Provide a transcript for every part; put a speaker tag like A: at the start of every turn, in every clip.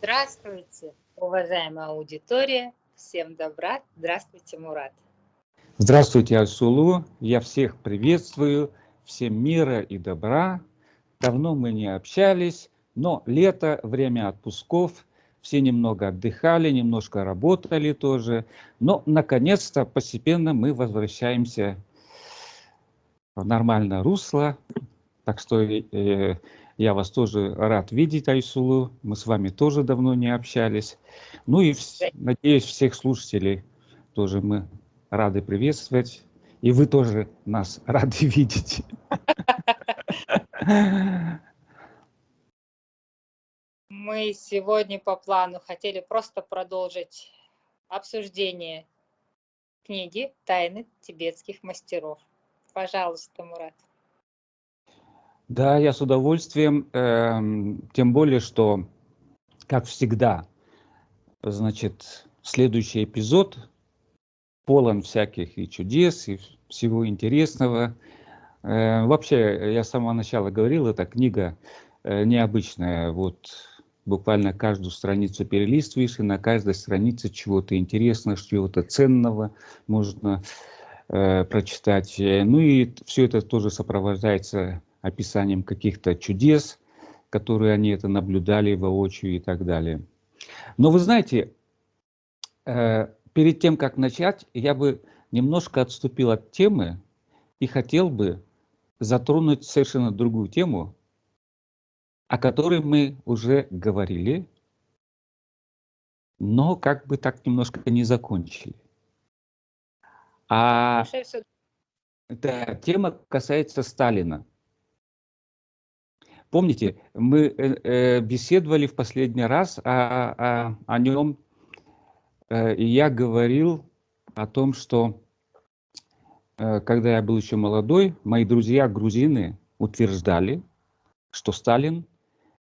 A: Здравствуйте, уважаемая аудитория. Всем добра. Здравствуйте, Мурат.
B: Здравствуйте, Айсулу. Я всех приветствую. Всем мира и добра. Давно мы не общались, но лето, время отпусков. Все немного отдыхали, немножко работали тоже. Но, наконец-то, постепенно мы возвращаемся в нормальное русло. Так что я вас тоже рад видеть, Айсулу. Мы с вами тоже давно не общались. Ну и надеюсь, всех слушателей тоже мы рады приветствовать. И вы тоже нас рады видеть.
A: Мы сегодня по плану хотели просто продолжить обсуждение книги «Тайны тибетских мастеров». Пожалуйста, Мурат.
B: Да, я с удовольствием, тем более, что, как всегда, значит, следующий эпизод полон всяких и чудес, и всего интересного. Вообще, я с самого начала говорил, эта книга необычная. Вот буквально каждую страницу перелистываешь, и на каждой странице чего-то интересного, чего-то ценного можно прочитать. Ну и все это тоже сопровождается описанием каких-то чудес, которые они это наблюдали воочию и так далее. Но вы знаете, перед тем, как начать, я бы немножко отступил от темы и хотел бы затронуть совершенно другую тему, о которой мы уже говорили, но как бы так немножко не закончили. Эта тема касается Сталина. Помните, мы беседовали в последний раз о нем, и я говорил о том, что когда я был еще молодой, мои друзья грузины утверждали, что Сталин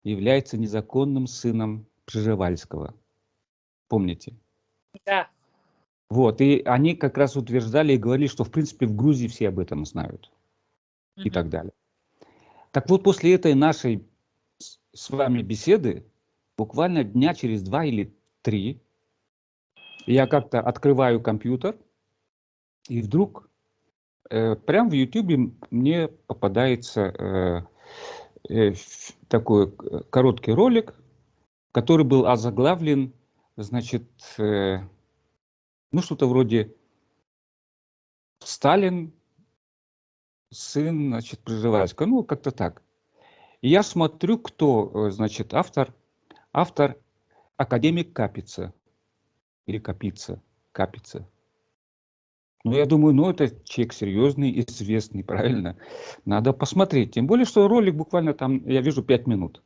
B: является незаконным сыном Пржевальского. Помните?
A: Да.
B: Вот, и они как раз утверждали и говорили, что в принципе в Грузии все об этом знают и так далее. Так вот, после этой нашей с вами беседы, буквально дня через 2 или 3, я как-то открываю компьютер, и вдруг прямо в YouTube мне попадается такой короткий ролик, который был озаглавлен, значит, ну что-то вроде «Сталин, сын, значит, Пржевальского», ну как-то так. И я смотрю, кто, значит, автор академик Капица или Капица. Ну, я думаю, ну, это человек серьезный, известный, правильно? Надо посмотреть. Тем более, что ролик буквально там, я вижу, 5 минут.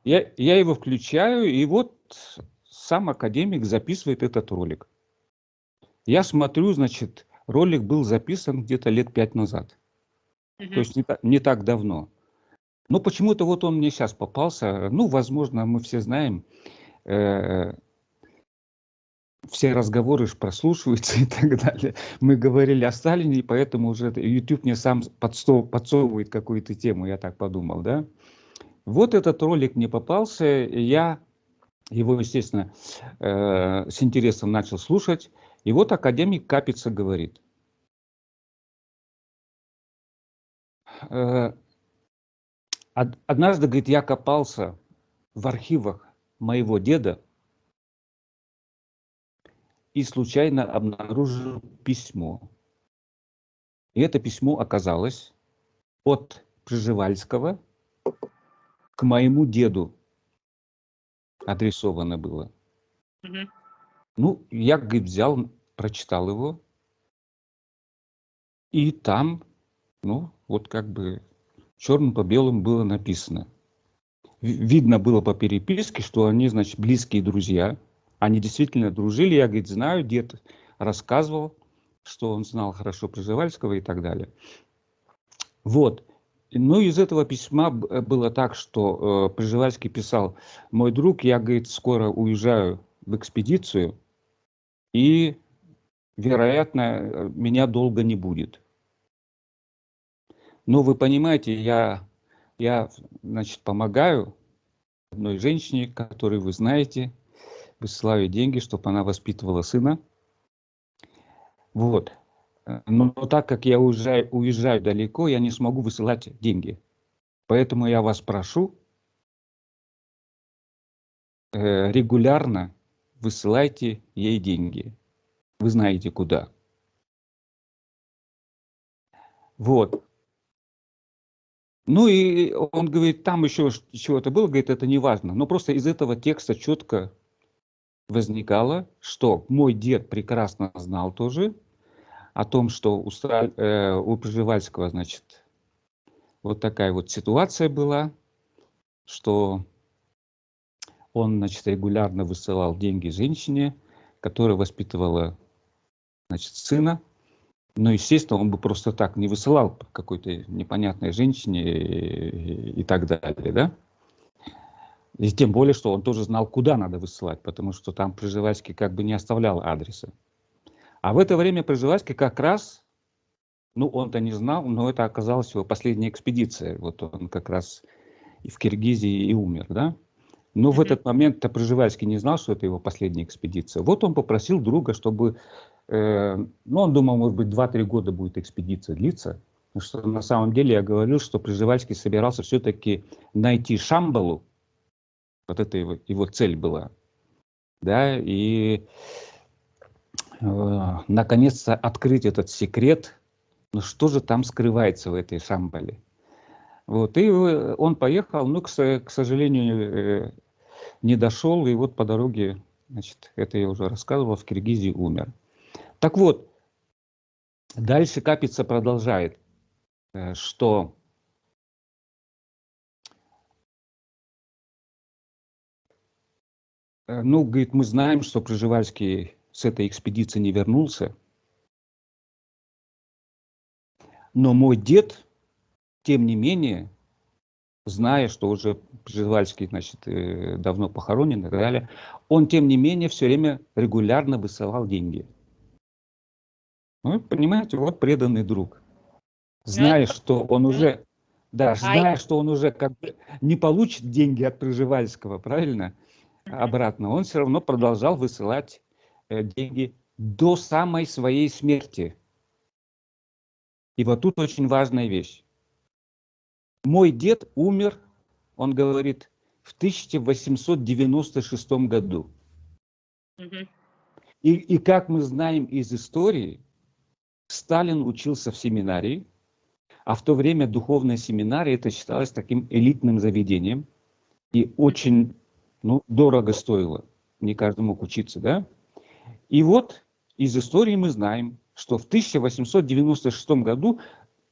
B: Я его включаю, и вот сам академик записывает этот ролик. Я смотрю, значит, ролик был записан где-то лет 5 назад. То есть не так давно. Но почему-то вот он мне сейчас попался. Ну, возможно, мы все знаем, все разговоры прослушиваются и так далее. Мы говорили о Сталине, и поэтому уже YouTube мне сам подсовывает какую-то тему, я так подумал, да. Вот этот ролик мне попался, и я его, естественно, с интересом начал слушать. И вот академик Капица говорит: однажды, говорит, я копался в архивах моего деда и случайно обнаружил письмо. И это письмо оказалось от Пржевальского к моему деду адресовано было. Ну, я, говорит, взял, прочитал его, и там, ну, вот как бы черным по белому было написано. Видно было по переписке, что они, значит, близкие друзья. Они действительно дружили. Я, говорит, знаю, дед рассказывал, что он знал хорошо Пржевальского и так далее. Вот. Ну, из этого письма было так, что Пржевальский писал: мой друг, я, говорит, скоро уезжаю в экспедицию, и, вероятно, меня долго не будет. Но вы понимаете, я значит, помогаю одной женщине, которую вы знаете, высылаю деньги, чтобы она воспитывала сына. Вот. Но так как я уезжаю далеко, я не смогу высылать деньги. Поэтому я вас прошу, регулярно высылайте ей деньги. Вы знаете куда. Вот. Ну и он говорит, там еще чего-то было, говорит, это не важно. Но просто из этого текста четко возникало, что мой дед прекрасно знал тоже о том, что у Пржевальского, значит, вот такая вот ситуация была, что он, значит, регулярно высылал деньги женщине, которая воспитывала, значит, сына. Но, естественно, он бы просто так не высылал какой-то непонятной женщине и так далее, да? И тем более, что он тоже знал, куда надо высылать, потому что там Пржевальский как бы не оставлял адреса. А в это время Пржевальский как раз, ну, он-то не знал, но это оказалась его последняя экспедиция. Вот он как раз и в Киргизии и умер, да? Но в этот момент-то Пржевальский не знал, что это его последняя экспедиция. Вот он попросил друга, чтобы, ну, он думал, может быть, 2-3 года будет экспедиция длиться. Потому что на самом деле я говорил, что Пржевальский собирался все-таки найти Шамбалу. Вот это его цель была. Да, и наконец-то открыть этот секрет, ну что же там скрывается в этой Шамбале. Вот, и он поехал, но, к сожалению, не дошел, и вот по дороге, значит, это я уже рассказывал, в Киргизии умер. Так вот, дальше Капица продолжает, что ну, говорит, мы знаем, что Пржевальский с этой экспедиции не вернулся, но мой дед, тем не менее, зная, что уже Пржевальский, значит, давно похоронен и так далее, он, тем не менее, все время регулярно высылал деньги. Ну, понимаете, вот преданный друг. Зная, что он уже, да, зная, что он уже как бы не получит деньги от Пржевальского, правильно, обратно, он все равно продолжал высылать деньги до самой своей смерти. И вот тут очень важная вещь. Мой дед умер, он говорит, в 1896 году. И как мы знаем из истории, Сталин учился в семинарии, а в то время духовная семинария это считалось таким элитным заведением и очень, ну, дорого стоило, не каждый мог учиться, да? И вот из истории мы знаем, что в 1896 году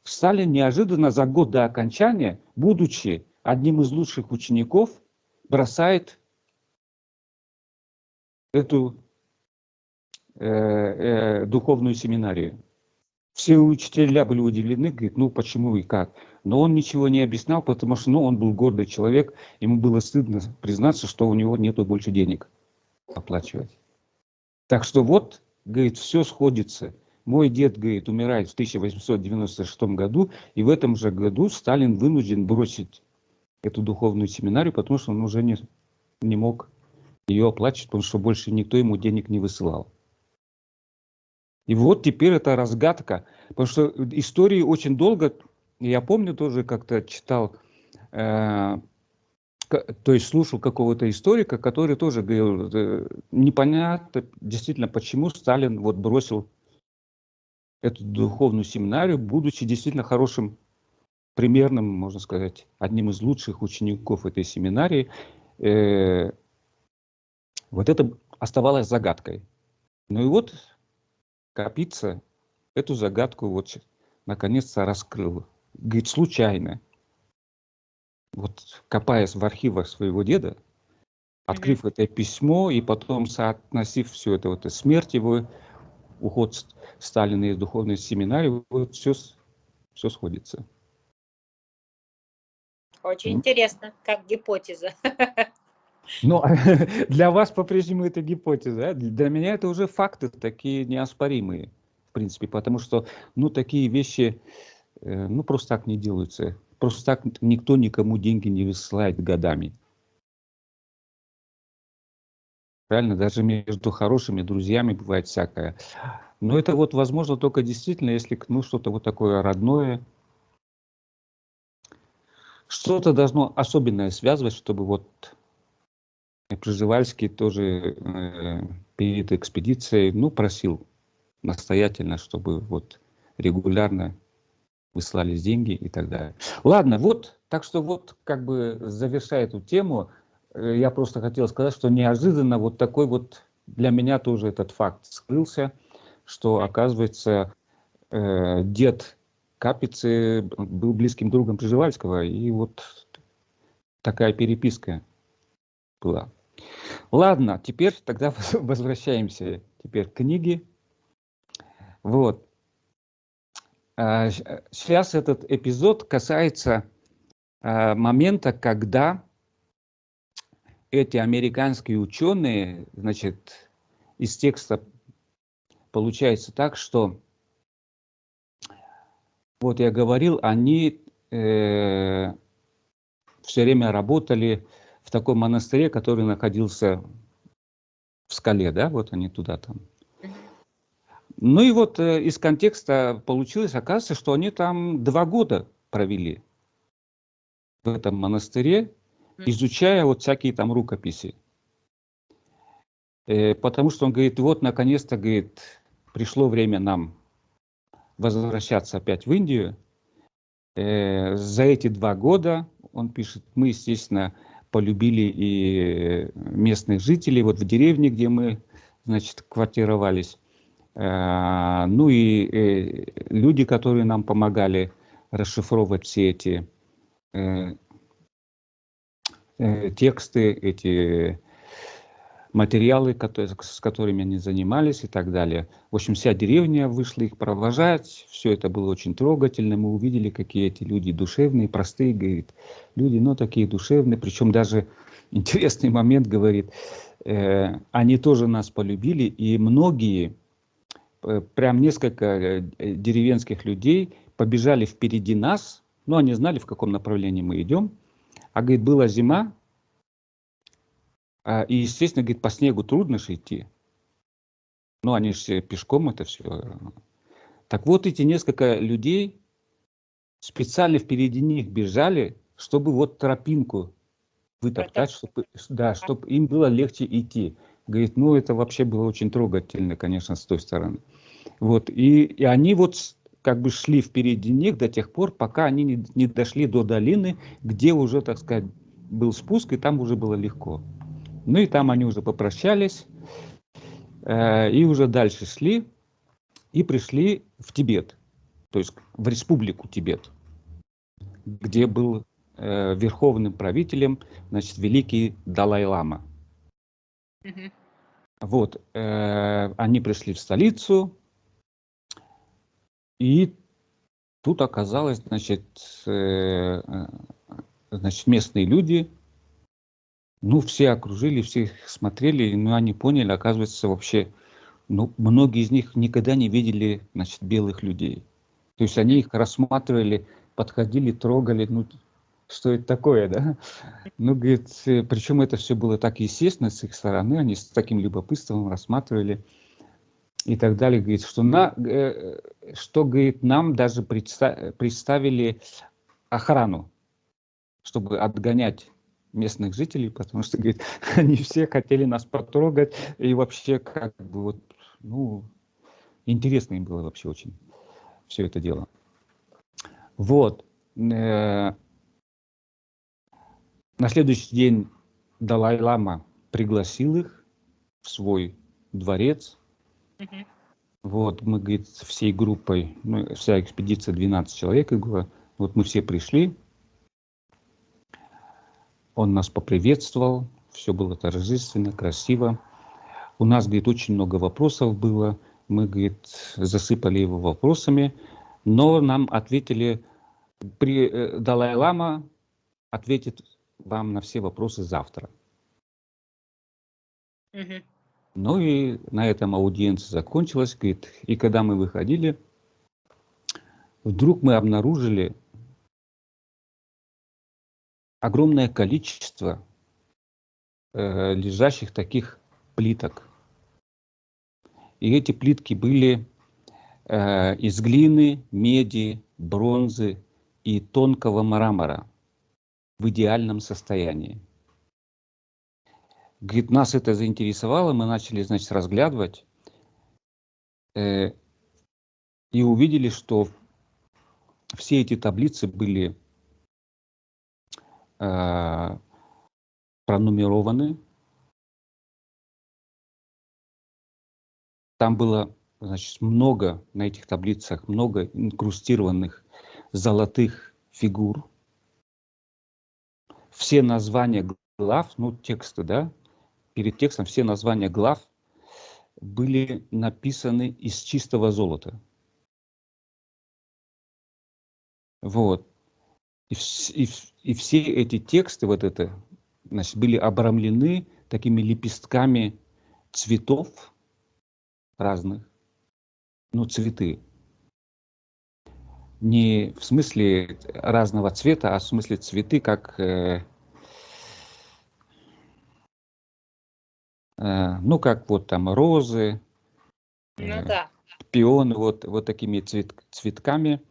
B: Сталин неожиданно за год до окончания, будучи одним из лучших учеников, бросает эту духовную семинарию. Все учителя были удивлены, говорят, ну почему и как. Но он ничего не объяснял, потому что, ну, он был гордый человек, ему было стыдно признаться, что у него нету больше денег оплачивать. Так что вот, говорит, все сходится. Мой дед, говорит, умирает в 1896 году, и в этом же году Сталин вынужден бросить эту духовную семинарию, потому что он уже не мог ее оплачивать, потому что больше никто ему денег не высылал. И вот теперь это разгадка, потому что истории очень долго, я помню тоже как-то читал, то есть слушал какого-то историка, который тоже говорил, непонятно действительно, почему Сталин вот бросил эту духовную семинарию, будучи действительно хорошим, примерным, можно сказать, одним из лучших учеников этой семинарии. Вот это оставалось загадкой. Ну и вот Капица эту загадку вот наконец-то раскрыл. Говорит, случайно, вот копаясь в архивах своего деда, открыв это письмо и потом соотносив все это, вот смерть его, уход Сталина из духовной семинарии, вот все сходится.
A: Очень интересно, как гипотеза.
B: Но для вас по-прежнему это гипотеза, для меня это уже факты такие неоспоримые, в принципе, потому что, ну, такие вещи, ну, просто так не делаются. Просто так никто никому деньги не высылает годами. Правильно? Даже между хорошими друзьями бывает всякое. Но это вот возможно только действительно, если ну, что-то вот такое родное, что-то должно особенное связывать, чтобы вот Пржевальский тоже перед экспедицией, ну, просил настоятельно, чтобы вот регулярно выслались деньги и так далее. Ладно, вот, так что вот как бы завершая эту тему, я просто хотел сказать, что неожиданно вот такой вот для меня тоже этот факт скрылся, что оказывается дед Капицы был близким другом Пржевальского, и вот такая переписка была. Ладно, теперь тогда возвращаемся теперь к книге. Вот. Сейчас этот эпизод касается момента, когда эти американские ученые, значит, из текста получается так, что, вот я говорил, они все время работали в таком монастыре, который находился в скале, да, вот они туда там. Ну и вот из контекста получилось, оказывается, что они там 2 года провели в этом монастыре, изучая вот всякие там рукописи. Потому что он говорит, вот наконец-то, говорит, пришло время нам возвращаться опять в Индию. За эти 2 года, он пишет, мы, естественно, полюбили и местных жителей, вот в деревне, где мы, значит, квартировались. Ну и люди, которые нам помогали расшифровывать все эти тексты, эти материалы, с которыми они занимались и так далее. В общем, вся деревня вышла их провожать, все это было очень трогательно, мы увидели, какие эти люди душевные, простые, говорит, люди, но такие душевные, причем даже интересный момент, говорит, они тоже нас полюбили, и многие, прям несколько деревенских людей побежали впереди нас, ну, они знали, в каком направлении мы идем, а, говорит, была зима, и, естественно, говорит, по снегу трудно же идти. Ну, они же пешком это все. Так вот, эти несколько людей специально впереди них бежали, чтобы вот тропинку вытоптать, чтобы, да, чтобы им было легче идти. Говорит, ну, это вообще было очень трогательно, конечно, с той стороны. Вот, и они вот как бы шли впереди них до тех пор, пока они не дошли до долины, где уже, так сказать, был спуск, и там уже было легко. Ну и там они уже попрощались, и уже дальше шли, и пришли в Тибет, то есть в республику Тибет, где был верховным правителем, значит, великий Далай-лама. Вот, они пришли в столицу, и тут оказалось, значит, местные люди, ну, все окружили, все их смотрели, но они поняли, оказывается, вообще, ну, многие из них никогда не видели, значит, белых людей. То есть они их рассматривали, подходили, трогали, ну, что это такое, да? Ну, говорит, причем это все было так естественно с их стороны, они с таким любопытством рассматривали и так далее. Говорит, что говорит, нам даже представили охрану, чтобы отгонять местных жителей, потому что, говорит, они все хотели нас потрогать, и вообще, как бы, вот, ну, интересно им было вообще очень все это дело. Вот. На следующий день Далай-лама пригласил их в свой дворец. Вот, мы, говорит, всей группой, ну, вся экспедиция 12 человек было, вот мы все пришли, он нас поприветствовал, все было торжественно, красиво. У нас, говорит, очень много вопросов было, мы, говорит, засыпали его вопросами, но нам ответили, Далай-лама ответит вам на все вопросы завтра. Ну и на этом аудиенция закончилась, говорит, и когда мы выходили, вдруг мы обнаружили огромное количество лежащих таких плиток. И эти плитки были из глины, меди, бронзы и тонкого мрамора в идеальном состоянии. Говорит, нас это заинтересовало, мы начали, значит, разглядывать и увидели, что все эти таблицы были пронумерованы. Там было, значит, много на этих таблицах, много инкрустированных золотых фигур. Все названия глав, ну, тексты, да, перед текстом все названия глав были написаны из чистого золота. Вот. И все эти тексты, вот это, значит, были обрамлены такими лепестками цветов разных, ну, цветы. Не в смысле разного цвета, а в смысле цветы, как, ну, как вот там розы,
A: Ну да.
B: пионы, вот такими цветками.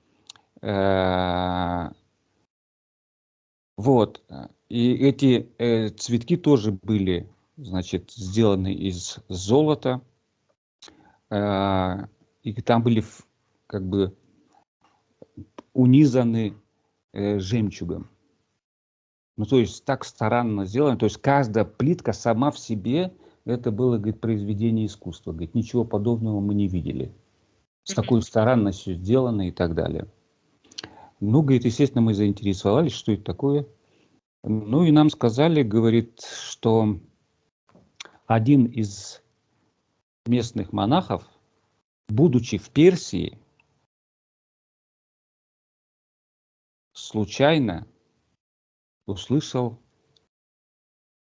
B: Вот. И эти цветки тоже были, значит, сделаны из золота. И там были как бы унизаны жемчугом. Ну, то есть так старанно сделано. То есть каждая плитка сама в себе, это было, говорит, произведение искусства. Говорит, ничего подобного мы не видели. С такой старанностью сделано и так далее. Ну, говорит, естественно, мы заинтересовались, что это такое. Ну, и нам сказали, говорит, что один из местных монахов, будучи в Персии, случайно услышал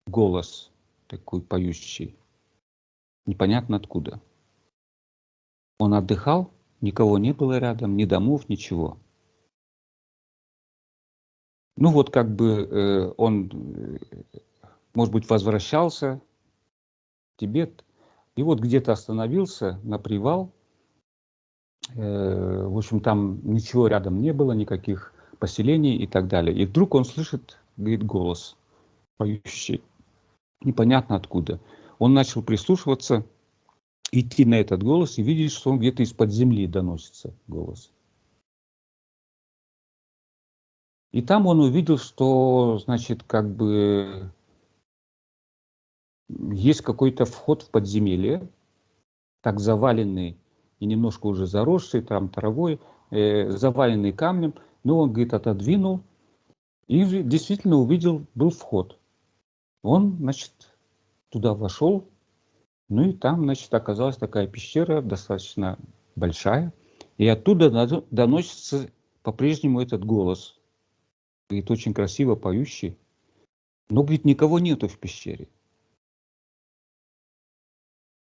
B: голос такой поющий, непонятно откуда. Он отдыхал, никого не было рядом, ни домов, ничего. Ну вот как бы он, может быть, возвращался в Тибет, и вот где-то остановился на привал. В общем, там ничего рядом не было, никаких поселений и так далее. И вдруг он слышит, говорит, голос поющий, непонятно откуда. Он начал прислушиваться, идти на этот голос и видеть, что он где-то из-под земли доносится голос. И там он увидел, что, значит, как бы есть какой-то вход в подземелье, так заваленный и немножко уже заросший, там травой, заваленный камнем. Но он, говорит, отодвинул и действительно увидел, был вход. Он, значит, туда вошел, ну и там, значит, оказалась такая пещера, достаточно большая, и оттуда доносится по-прежнему этот голос. Говорит, очень красиво поющий, но, говорит, никого нету в пещере.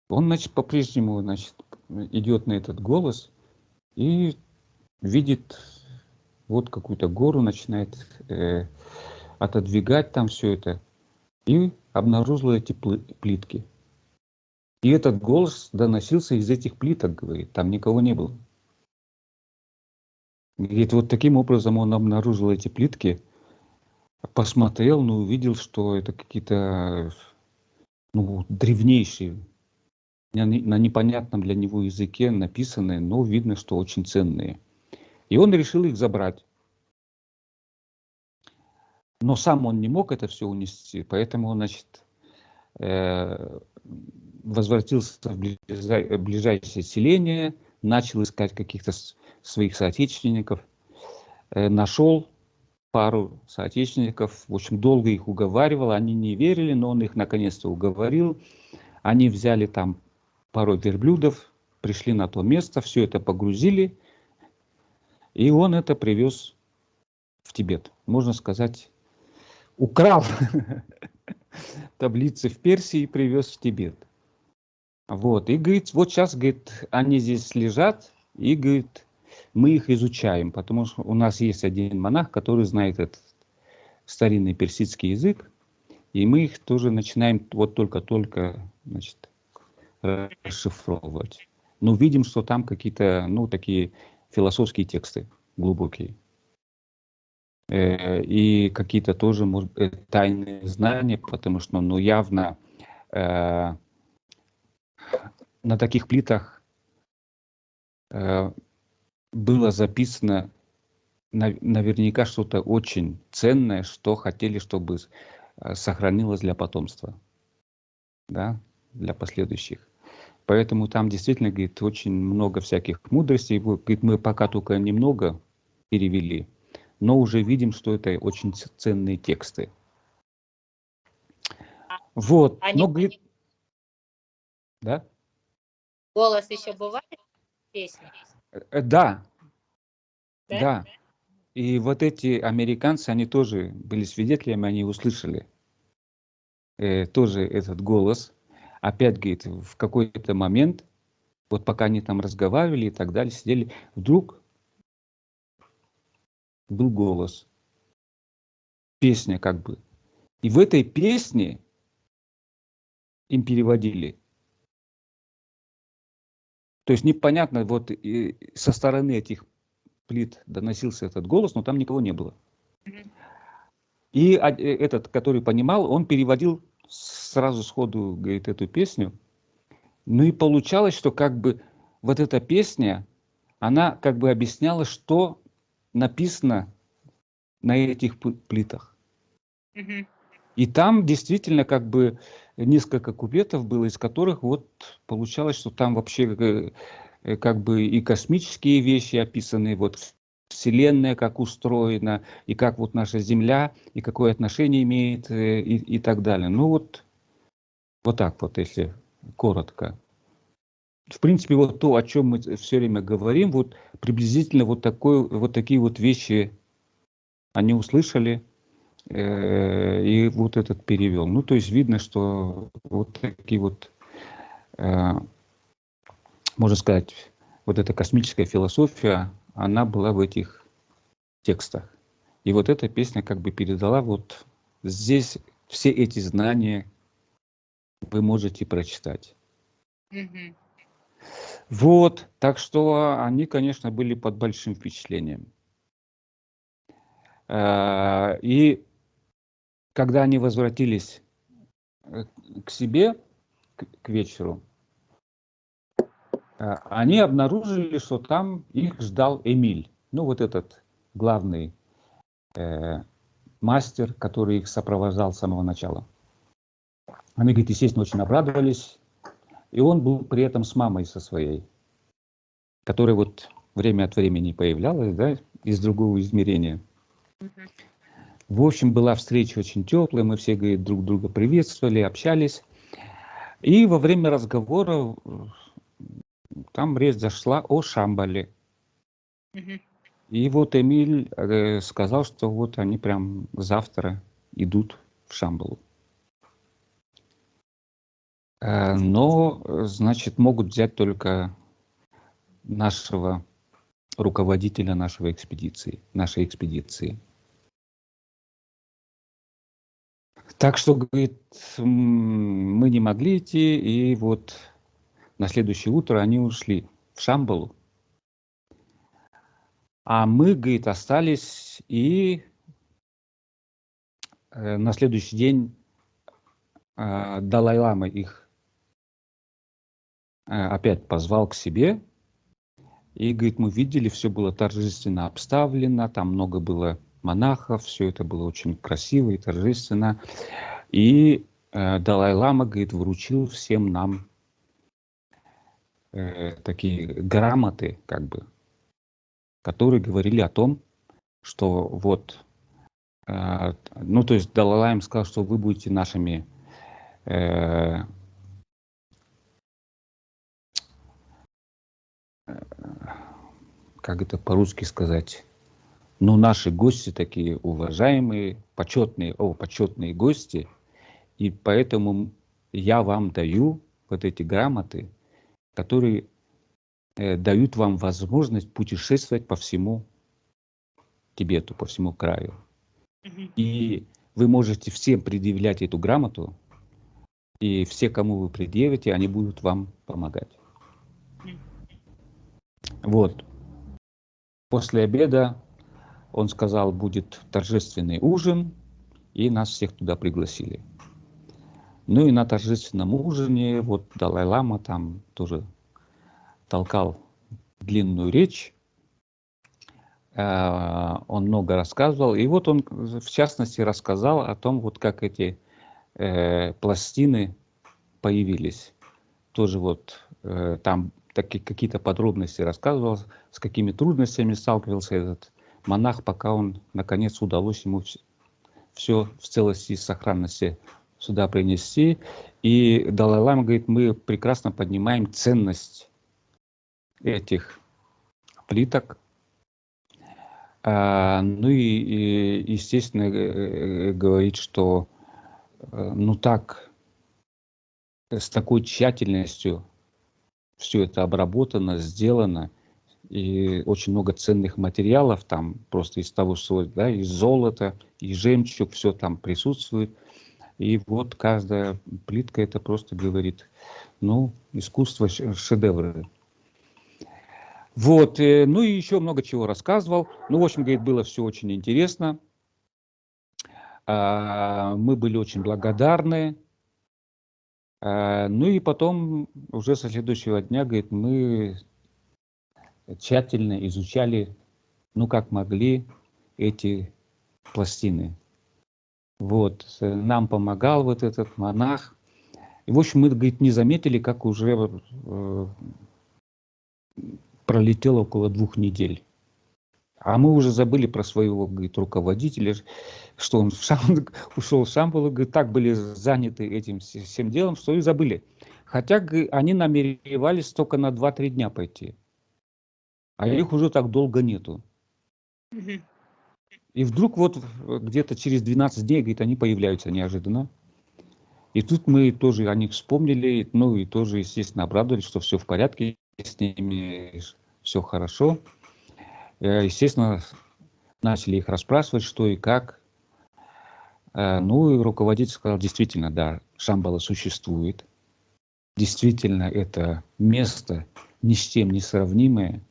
B: Он, значит, по-прежнему, значит, идет на этот голос и видит вот какую-то гору, начинает отодвигать там все это, и обнаружил эти плитки. И этот голос доносился из этих плиток, говорит, там никого не было. Говорит, вот таким образом он обнаружил эти плитки, посмотрел, но увидел, что это какие-то, ну, древнейшие, на непонятном для него языке написанные, но видно, что очень ценные. И он решил их забрать. Но сам он не мог это все унести, поэтому он, значит, возвратился в ближайшее селение, начал искать каких-то своих соотечественников, нашел пару соотечественников, в общем, долго их уговаривал, они не верили, но он их наконец-то уговорил. Они взяли там пару верблюдов, пришли на то место, все это погрузили, и он это привез в Тибет. Можно сказать, украл таблицы в Персии и привез в Тибет. Вот, и говорит, вот сейчас, говорит, они здесь лежат, и, говорит, мы их изучаем, потому что у нас есть один монах, который знает этот старинный персидский язык, И мы их тоже начинаем вот только-только, значит, расшифровывать. Но видим, что там какие-то, ну, такие философские тексты глубокие. И какие-то тоже, может быть, тайные знания, потому что, ну, явно на таких плитах было записано наверняка что-то очень ценное, что хотели, чтобы сохранилось для потомства, да, для последующих. Поэтому там действительно, говорит, очень много всяких мудростей. Говорит, мы пока только немного перевели, но уже видим, что это очень ценные тексты. Вот, но, говорит, да?
A: Голос еще бывает в песне?
B: Да,
A: Да?
B: да. И вот эти американцы, они тоже были свидетелями, они услышали тоже этот голос. Опять, говорит, в какой-то момент, вот пока они там разговаривали и так далее, сидели, вдруг был голос, песня как бы. И в этой песне им переводили. То есть непонятно, вот и со стороны этих плит доносился этот голос, но там никого не было. И этот, который понимал, он переводил сразу сходу, говорит, эту песню. Ну и получалось, что как бы вот эта песня, она как бы объясняла, что написано на этих плитах. И там действительно как бы несколько куплетов было, из которых вот получалось, что там вообще как бы и космические вещи описаны, вот Вселенная как устроена, и как вот наша Земля, и какое отношение имеет, и так далее. Ну вот так вот, если коротко. В принципе, вот то, о чем мы все время говорим, вот приблизительно вот такие вот вещи они услышали, и вот этот перевел. Ну, то есть видно, что вот такие вот, можно сказать, вот эта космическая философия, она была в этих текстах. И вот эта песня как бы передала вот здесь все эти знания вы можете прочитать. Вот, так что они, конечно, были под большим впечатлением. И когда они возвратились к себе к вечеру, они обнаружили, что там их ждал Эмиль. Ну, вот этот главный мастер, который их сопровождал с самого начала. Они, говорит, естественно, очень обрадовались. И он был при этом с мамой со своей, которая вот время от времени появлялась, да, из другого измерения. В общем, была встреча очень теплая, мы все, говорит, друг друга приветствовали, общались. И во время разговора там речь зашла о Шамбале. И вот Эмиль сказал, что вот они прям завтра идут в Шамбалу. Но, значит, могут взять только нашего руководителя нашей экспедиции. Так что, говорит, мы не могли идти, и вот на следующее утро они ушли в Шамбалу. А мы, говорит, остались, и на следующий день Далай-лама их опять позвал к себе. И, говорит, мы видели, все было торжественно обставлено, там много было монахов, все это было очень красиво и торжественно. И Далай-лама, говорит, вручил всем нам такие грамоты, как бы, которые говорили о том, что вот, ну, то есть Далай-лама сказал, что вы будете нашими как это по-русски сказать, ну, наши гости такие уважаемые, почетные гости, и поэтому я вам даю вот эти грамоты, которые дают вам возможность путешествовать по всему Тибету, по всему краю. И вы можете всем предъявлять эту грамоту, и все, кому вы предъявите, они будут вам помогать. Вот. После обеда он сказал, будет торжественный ужин, и нас всех туда пригласили. Ну и на торжественном ужине вот Далай-лама там тоже толкал длинную речь. Он много рассказывал. И вот он, в частности, рассказал о том, вот как эти пластины появились. Тоже вот там такие какие-то подробности рассказывал, с какими трудностями сталкивался этот монах, пока он, наконец, удалось ему все в целости и сохранности сюда принести. И Далай-лама говорит, мы прекрасно понимаем ценность этих плиток. Ну и естественно, говорит, что ну так, с такой тщательностью все это обработано, сделано, и очень много ценных материалов там просто из того, что, да, из золота, и жемчуг, все там присутствует. И вот каждая плитка, это просто говорит, ну, искусство, шедевры. Вот, ну и еще много чего рассказывал. Ну, в общем, говорит, было все очень интересно. Мы были очень благодарны. Ну и потом, уже со следующего дня, говорит, мы тщательно изучали, ну, как могли, эти пластины. Вот, нам помогал вот этот монах. И, в общем, мы, говорит, не заметили, как уже пролетело около 2 недель. А мы уже забыли про своего, говорит, руководителя, что он ушел в Шамбалу, говорит, так были заняты этим всем делом, что и забыли. Хотя они намеревались только на 2-3 дня пойти. А их уже так долго нету. И вдруг вот где-то через 12 дней, говорит, они появляются неожиданно. И тут мы тоже о них вспомнили, ну и тоже, естественно, обрадовались, что все в порядке, с ними все хорошо. Естественно, начали их расспрашивать, что и как. Ну и руководитель сказал, действительно, да, Шамбала существует. Действительно, это место ни с чем не сравнимое.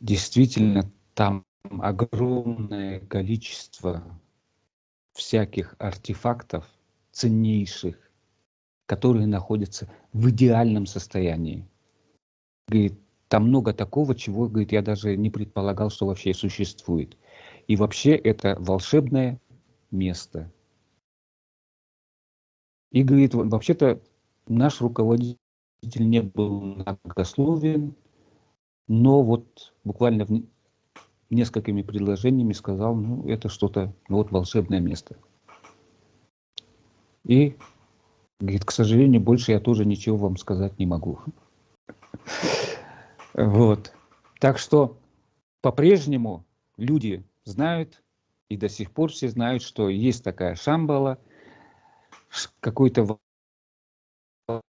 B: Действительно, там огромное количество всяких артефактов ценнейших, которые находятся в идеальном состоянии. Говорит, там много такого, чего, говорит, я даже не предполагал, что вообще существует. И вообще это волшебное место. И говорит, вообще-то наш руководитель не был многословен, но вот буквально несколькими предложениями сказал, ну, это что-то, вот волшебное место. И, говорит, к сожалению, больше я тоже ничего вам сказать не могу. Вот. Так что по-прежнему люди знают, и до сих пор все знают, что есть такая Шамбала, какое-то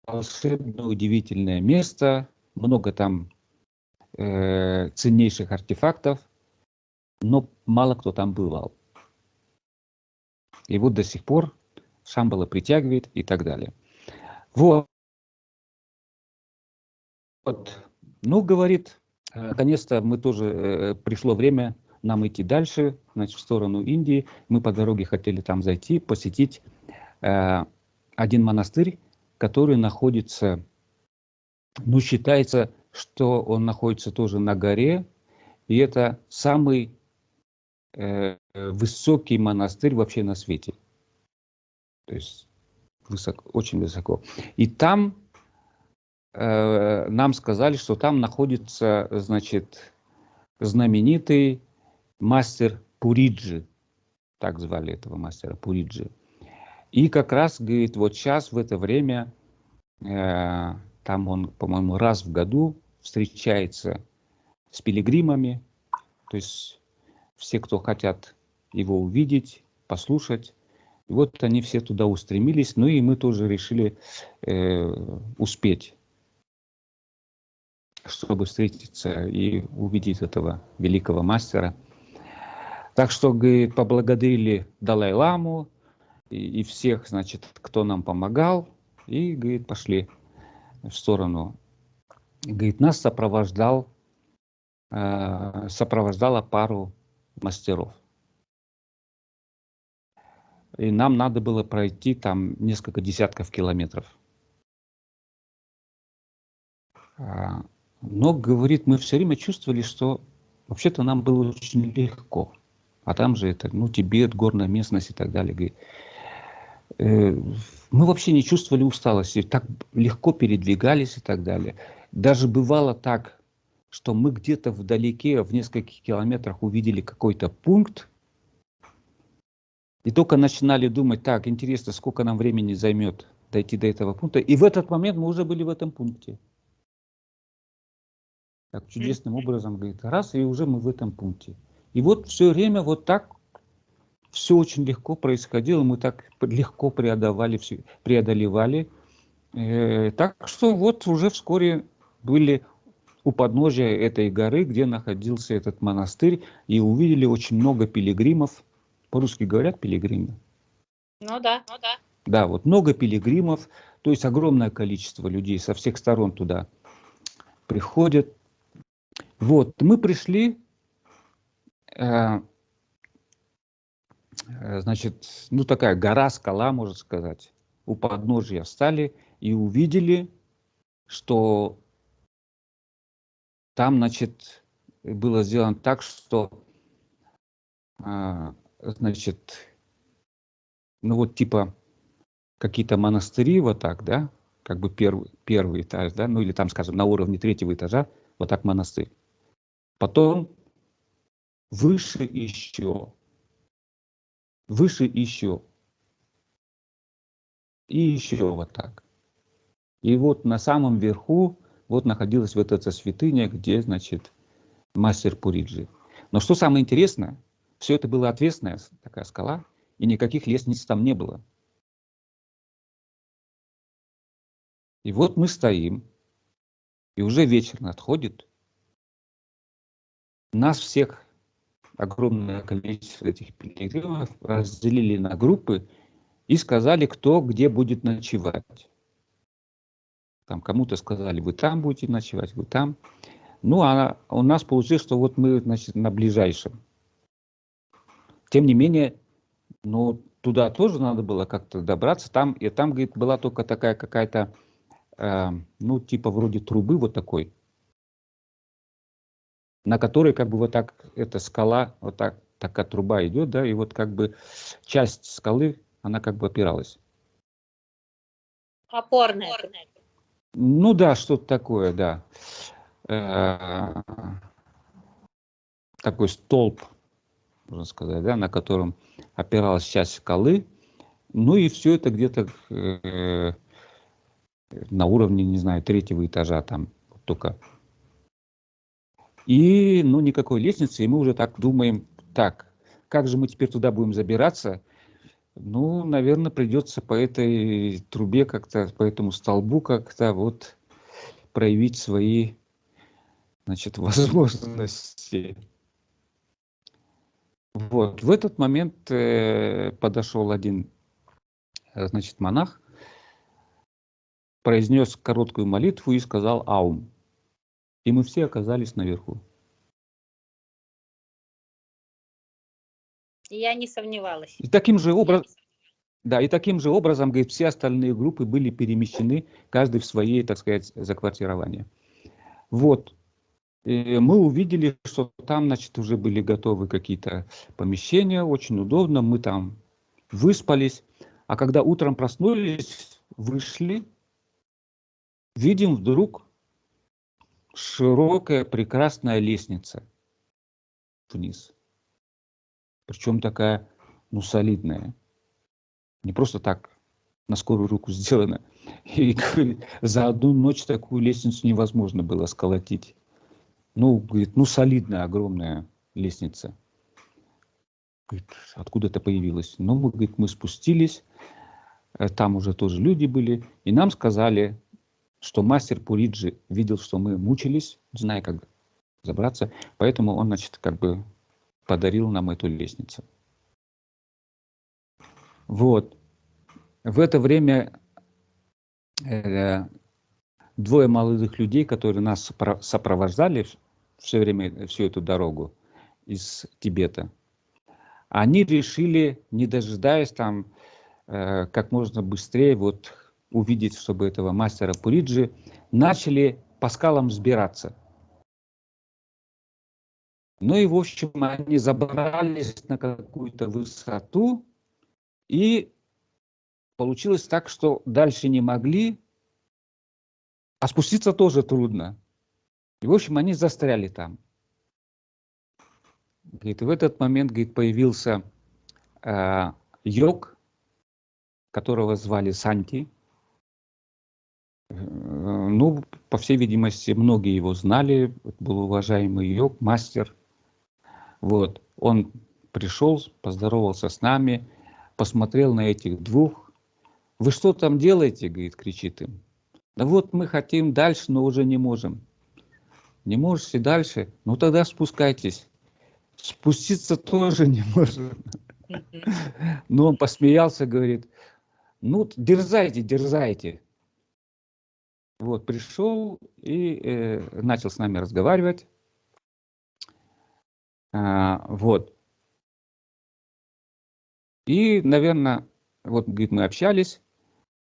B: волшебное, удивительное место, много там ценнейших артефактов, но мало кто там бывал. И вот до сих пор Шамбала притягивает и так далее. Вот. Ну, говорит, наконец-то мы тоже, пришло время нам идти дальше, значит, в сторону Индии. Мы по дороге хотели там зайти, посетить один монастырь, который находится, ну, считается, что он находится тоже на горе, и это самый высокий монастырь вообще на свете. То есть высоко, очень высоко. И там нам сказали, что там находится, значит, знаменитый мастер Пуриджи. Так звали этого мастера Пуриджи. И как раз, говорит, вот сейчас в это время, там он, по-моему, раз в году встречается с пилигримами, то есть все, кто хотят его увидеть, послушать. И вот они все туда устремились, ну и мы тоже решили успеть, чтобы встретиться и увидеть этого великого мастера. Так что, говорит, поблагодарили Далай-ламу и всех, значит, кто нам помогал, и, говорит, пошли в сторону. Говорит, нас сопровождала пару мастеров. И нам надо было пройти там несколько десятков километров. Но, говорит, мы все время чувствовали, что вообще-то нам было очень легко. А там же это, ну, Тибет, горная местность и так далее. Говорит, мы вообще не чувствовали усталости, так легко передвигались и так далее. Даже бывало так, что мы где-то вдалеке, в нескольких километрах увидели какой-то пункт, и только начинали думать, так, интересно, сколько нам времени займет дойти до этого пункта. И в этот момент мы уже были в этом пункте. Так чудесным образом, говорит, раз, и уже мы в этом пункте. И вот все время вот так все очень легко происходило, мы так легко преодолевали. Так что вот уже вскоре были у подножия этой горы, где находился этот монастырь, и увидели очень много пилигримов. По-русски говорят пилигримы?
A: Ну да.
B: Да, вот много пилигримов, то есть огромное количество людей со всех сторон туда приходят. Вот, мы пришли, значит, ну такая гора, скала, можно сказать. У подножия встали и увидели, что там, значит, было сделано так, что, значит, ну вот типа какие-то монастыри вот так, да, как бы первый этаж, да, ну или там, скажем, на уровне третьего этажа, вот так монастырь. Потом выше еще, и еще вот так. И вот на самом верху вот находилась вот эта святыня, где, значит, мастер Пуриджи. Но что самое интересное, все это была отвесная такая скала, и никаких лестниц там не было. И вот мы стоим, и уже вечер надходит. Нас всех, огромное количество этих пилигримов, разделили на группы и сказали, кто где будет ночевать. Там кому-то сказали, вы там будете ночевать, вы там. Ну, а у нас получилось, что вот мы, значит, на ближайшем. Тем не менее, ну, туда тоже надо было как-то добраться. Там, говорит, была только такая какая-то, ну, типа вроде трубы вот такой, на которой как бы вот так эта скала, вот так, такая труба идет, да, и вот как бы часть скалы, она как бы опиралась.
A: Опорная.
B: Ну да, что-то такое, да. Такой столб, можно сказать, да, на котором опиралась часть скалы. Ну и все это где-то на уровне, не знаю, третьего этажа там только. И, ну, никакой лестницы, и мы уже так думаем, так, как же мы теперь туда будем забираться? Ну, наверное, придется по этой трубе как-то, по этому столбу как-то вот проявить свои, значит, возможности. Вот, в этот момент подошел один, значит, монах, произнес короткую молитву и сказал «Аум». И мы все оказались наверху.
A: Я не сомневалась.
B: И таким же образом, да, и таким же образом, говорит, все остальные группы были перемещены, каждый в своей, так сказать, заквартирование. Вот. И мы увидели, что там, значит, уже были готовы какие-то помещения, очень удобно, мы там выспались. А когда утром проснулись, вышли, видим вдруг широкая, прекрасная лестница вниз. Причем такая, ну, солидная. Не просто так на скорую руку сделано. И говорит, за одну ночь такую лестницу невозможно было сколотить. Ну, говорит, ну, солидная, огромная лестница. Говорит, откуда это появилось? Ну, мы, говорит, мы спустились, там уже тоже люди были, и нам сказали, что мастер Пуриджи видел, что мы мучились, зная, как забраться, поэтому он, значит, как бы подарил нам эту лестницу. Вот. В это время двое молодых людей, которые нас сопровождали все время, всю эту дорогу из Тибета, они решили, не дожидаясь там, как можно быстрее вот увидеть, чтобы этого мастера Пуриджи, начали по скалам взбираться. Ну и, в общем, они забрались на какую-то высоту, и получилось так, что дальше не могли, а спуститься тоже трудно. И, в общем, они застряли там. Говорит, в этот момент, говорит, появился йог, которого звали Санти. Ну, по всей видимости, многие его знали. Был уважаемый йог, мастер. Вот. Он пришел, поздоровался с нами, посмотрел на этих двух. «Вы что там делаете?» — говорит, кричит им. «Да вот мы хотим дальше, но уже не можем». «Не можете дальше? Ну тогда спускайтесь». Спуститься тоже не можем. Но он посмеялся, говорит, ну дерзайте, дерзайте. Вот, пришел и начал с нами разговаривать. Вот. И, наверное, вот, говорит, мы общались.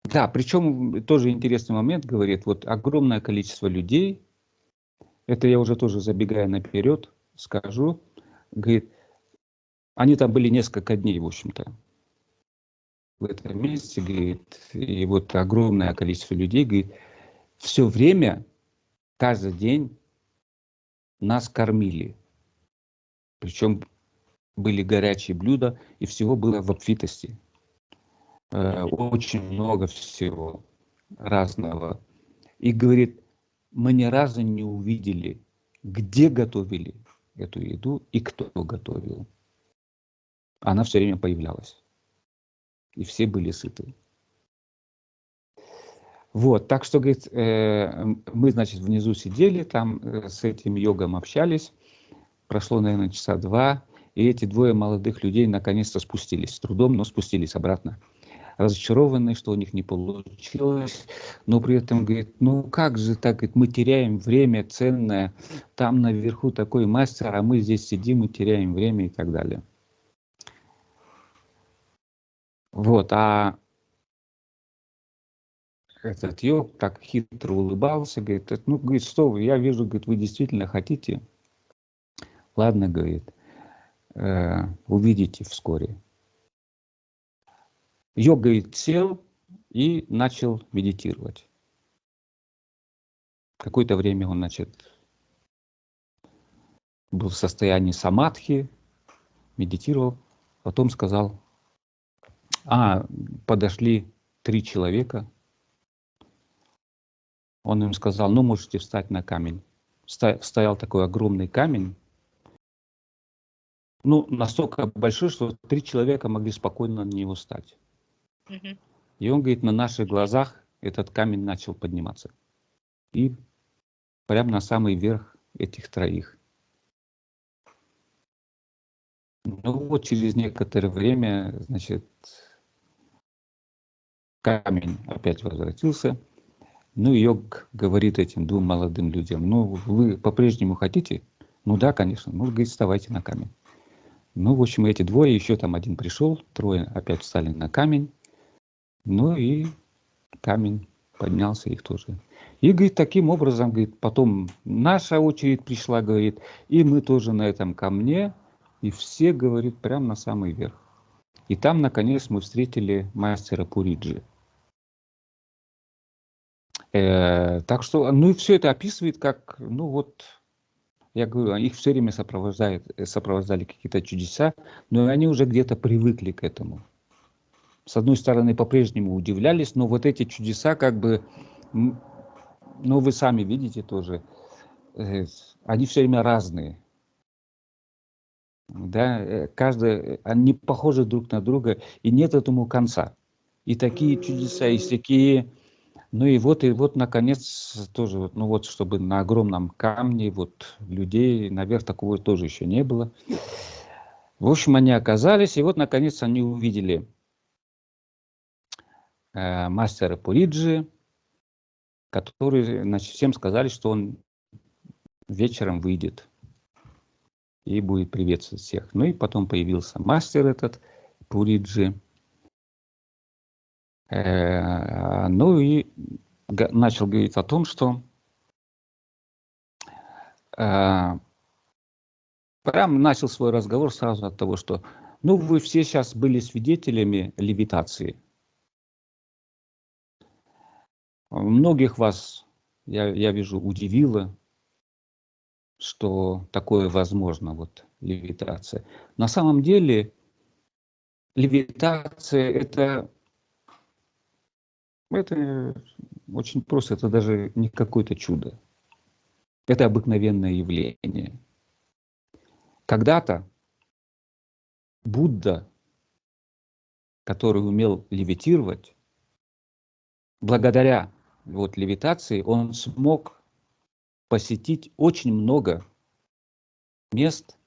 B: Да, причем тоже интересный момент, говорит, вот огромное количество людей, это я уже тоже забегая наперед, скажу, говорит, они там были несколько дней, в общем-то, в этом месте, говорит, и вот огромное количество людей, говорит, все время, каждый день нас кормили. Причем были горячие блюда, и всего было в обфитости. Очень много всего разного. И говорит, мы ни разу не увидели, где готовили эту еду и кто готовил. Она все время появлялась. И все были сыты. Вот, так что, говорит, мы, значит, внизу сидели, там с этим йогом общались. Прошло, наверное, часа два, и эти двое молодых людей наконец-то спустились. С трудом, но спустились обратно. Разочарованные, что у них не получилось, но при этом, говорит, ну как же так, говорит, мы теряем время ценное, там наверху такой мастер, а мы здесь сидим и теряем время и так далее. Вот, а этот йог так хитро улыбался, говорит, ну, говорит, что вы, я вижу, говорит, вы действительно хотите. Ладно, говорит, увидите вскоре. Йог, говорит, сел и начал медитировать. Какое-то время он, значит, был в состоянии самадхи, медитировал, потом сказал, подошли 3 человека. Он им сказал, ну, можете встать на камень. Стоял такой огромный камень, ну, настолько большой, что 3 человека могли спокойно на него встать. И он говорит, на наших глазах этот камень начал подниматься. И прямо на самый верх этих 3. Ну вот через некоторое время, значит, камень опять возвратился. Ну, йог говорит этим 2 молодым людям, ну, вы по-прежнему хотите? Ну да, конечно. Ну, говорит, вставайте на камень. Ну, в общем, эти 2, еще там 1 пришел, 3 опять встали на камень. Ну и камень поднялся их тоже. И, говорит, таким образом, говорит, потом наша очередь пришла, говорит, и мы тоже на этом камне, и все, говорит, прямо на самый верх. И там, наконец, мы встретили мастера Пуриджи. Так что, ну и все это описывает как, ну вот, я говорю, их все время сопровождали какие-то чудеса, но они уже где-то привыкли к этому. С одной стороны, по-прежнему удивлялись, но вот эти чудеса, как бы, ну вы сами видите тоже, они все время разные. Да, они похожи друг на друга, и нет этому конца. И такие чудеса, и всякие. Ну и вот, наконец, тоже, вот, ну вот, чтобы на огромном камне, вот, людей, наверх такого тоже еще не было. В общем, они оказались, и вот, наконец, они увидели мастера Пуриджи, который, значит, всем сказали, что он вечером выйдет и будет приветствовать всех. Ну и потом появился мастер этот, Пуриджи. Ну и начал говорить о том, что прям начал свой разговор сразу от того, что ну вы все сейчас были свидетелями левитации. Многих вас, я вижу, удивило, что такое возможно, вот левитация. На самом деле левитация это очень просто, это даже не какое-то чудо. Это обыкновенное явление. Когда-то Будда, который умел левитировать, благодаря вот левитации он смог посетить очень много мест,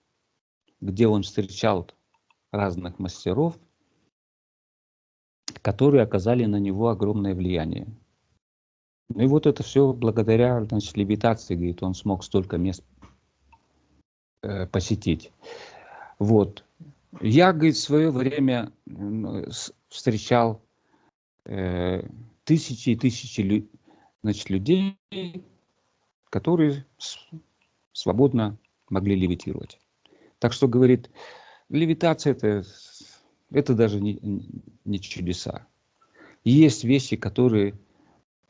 B: где он встречал разных мастеров, которые оказали на него огромное влияние. Ну и вот это все благодаря, значит, левитации, говорит, он смог столько мест посетить. Вот. Я, говорит, в свое время встречал тысячи и тысячи, значит, людей, которые свободно могли левитировать. Так что, говорит, левитация это даже не чудеса. Есть вещи, которые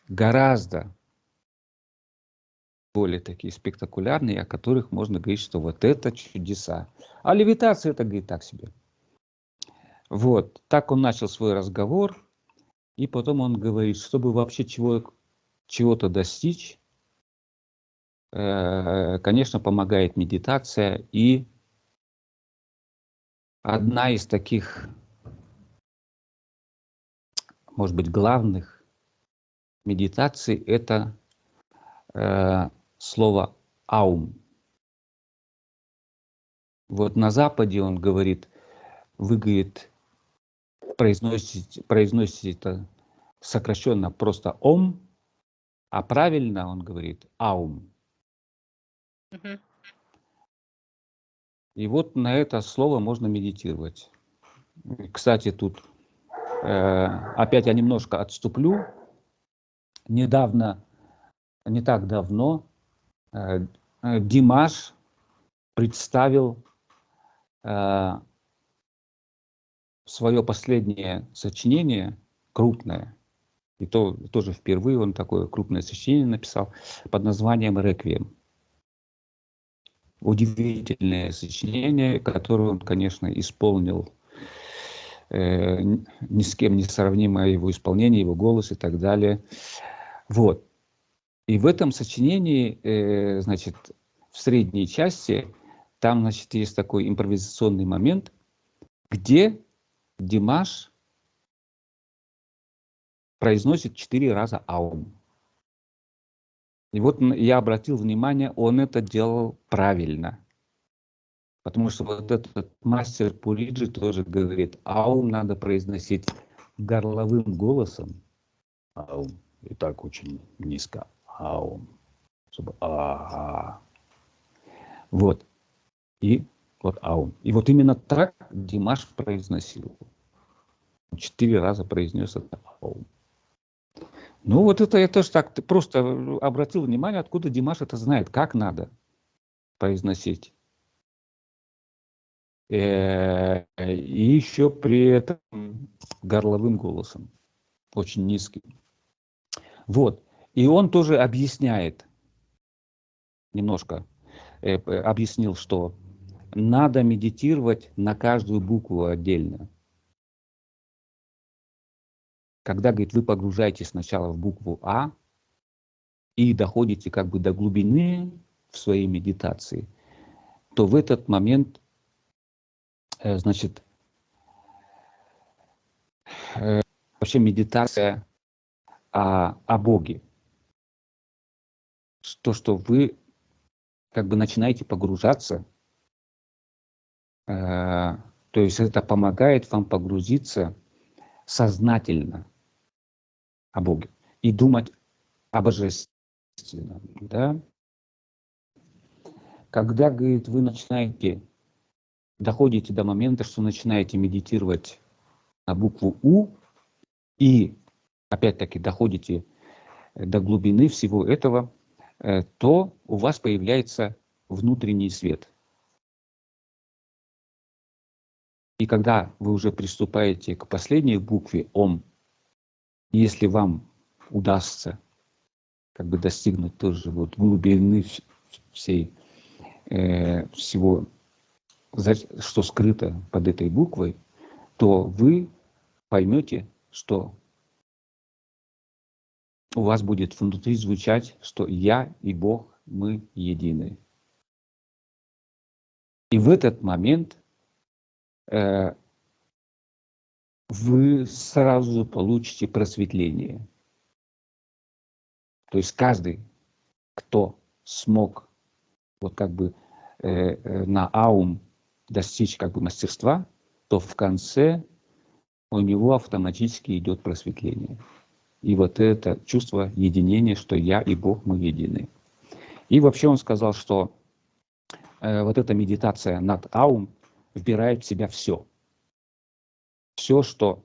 B: гораздо более такие спектакулярные, о которых можно говорить, что вот это чудеса. А левитация это, говорит, так себе. Вот, так он начал свой разговор, и потом он говорит, чтобы вообще чего-то достичь, конечно, помогает медитация, и одна из таких, может быть, главных медитаций – это слово «аум». Вот на Западе он говорит, вы, говорит, произносите это сокращенно просто «ом», а правильно он говорит «аум».
A: Мгм.
B: И вот на это слово можно медитировать. Кстати, тут опять я немножко отступлю. Недавно, не так давно, Димаш представил свое последнее сочинение, крупное, и тоже впервые он такое крупное сочинение написал под названием «Реквием». Удивительное сочинение, которое он, конечно, исполнил ни с кем не сравнимое его исполнение, его голос и так далее. Вот. И в этом сочинении, значит, в средней части, там, значит, есть такой импровизационный момент, где Димаш произносит 4 раза «аум». И вот я обратил внимание, он это делал правильно. Потому что вот этот мастер Пуриджи тоже говорит, «аум» надо произносить горловым голосом. «Аум». И так очень низко. «Аум». Чтобы «ага». Вот. И вот «аум». И вот именно так Димаш произносил. 4 раза произнес это «аум». Ну вот это я тоже так просто обратил внимание, откуда Димаш это знает, как надо произносить. И еще при этом горловым голосом, очень низким. Вот. И он тоже объясняет, немножко объяснил, что надо медитировать на каждую букву отдельно. Когда, говорит, вы погружаетесь сначала в букву А и доходите как бы до глубины в своей медитации, то в этот момент, значит, вообще медитация о Боге. То, что вы как бы начинаете погружаться То есть это помогает вам погрузиться сознательно о Боге и думать о Божественном. Да? Когда, говорит, вы доходите до момента, что начинаете медитировать на букву У, и опять-таки доходите до глубины всего этого, то у вас появляется внутренний свет. И когда вы уже приступаете к последней букве Ом, если вам удастся как бы достигнуть тоже вот глубины всего, что скрыто под этой буквой, то вы поймете, что у вас будет внутри звучать, что я и Бог, мы едины. И в этот момент вы сразу получите просветление. То есть каждый, кто смог вот как бы на аум достичь как бы мастерства, то в конце у него автоматически идет просветление. И вот это чувство единения, что я и Бог, мы едины. И вообще он сказал, что вот эта медитация над аум вбирает в себя все. Все, что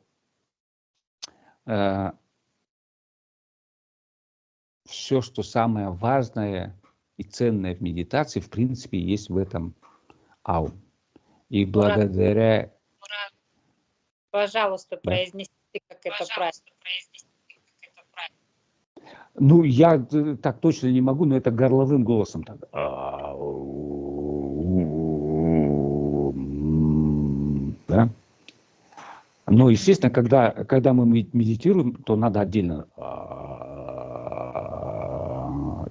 B: самое важное и ценное в медитации, в принципе, есть в этом аум. И благодаря...
A: Пожалуйста, произнесите, как это правильно.
B: Ну, я так точно не могу, но это горловым голосом. Так. Да? Но, естественно, когда мы медитируем, то надо отдельно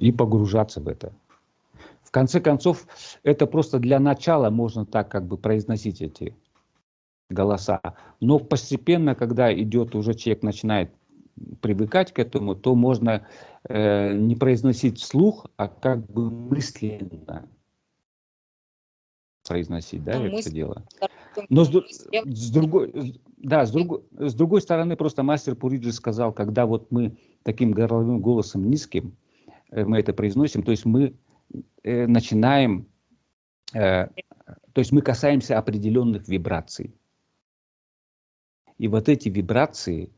B: и погружаться в это. В конце концов, это просто для начала можно так как бы произносить эти голоса. Но постепенно, когда идет уже человек начинает привыкать к этому, то можно не произносить вслух, а как бы мысленно произносить, да, это дело. Но с другой стороны, просто мастер Пуриджи сказал, когда вот мы таким горловым голосом низким, мы это произносим, то есть мы начинаем, то есть мы касаемся определенных вибраций. И вот эти вибрации,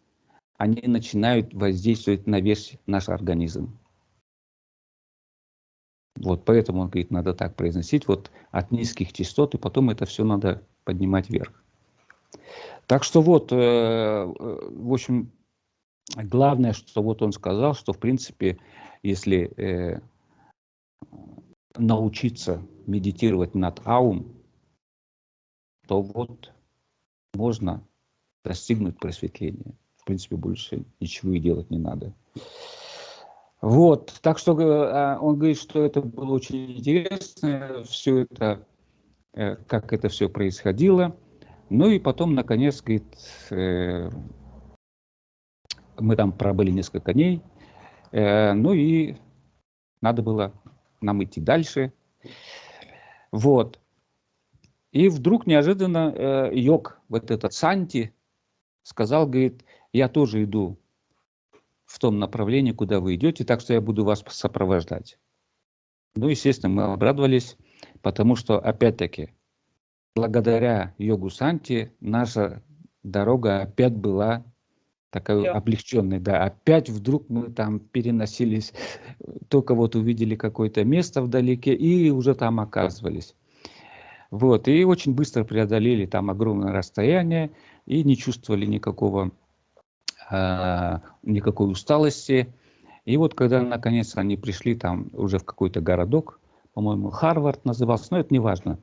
B: они начинают воздействовать на весь наш организм. Вот поэтому он говорит, надо так произносить, вот от низких частот, и потом это все надо поднимать вверх. Так что вот, в общем, главное, что вот он сказал, что в принципе, если научиться медитировать над аум, то вот можно достигнуть просветления. В принципе, больше ничего и делать не надо. Вот, так что он говорит, что это было очень интересно, все это, как это все происходило. Ну и потом, наконец, говорит, мы там пробыли несколько дней, ну и надо было нам идти дальше. Вот. И вдруг неожиданно йог, вот этот Санти, сказал, говорит, я тоже иду в том направлении, куда вы идете, так что я буду вас сопровождать. Ну, естественно, мы обрадовались, потому что, опять-таки, благодаря йогу Санти наша дорога опять была такой облегченной. Да, опять вдруг мы там переносились, только вот увидели какое-то место вдалеке и уже там оказывались. Вот, и очень быстро преодолели там огромное расстояние и не чувствовали никакой усталости. И вот когда наконец они пришли там уже в какой-то городок, по-моему, Харвард назывался, но это не важно.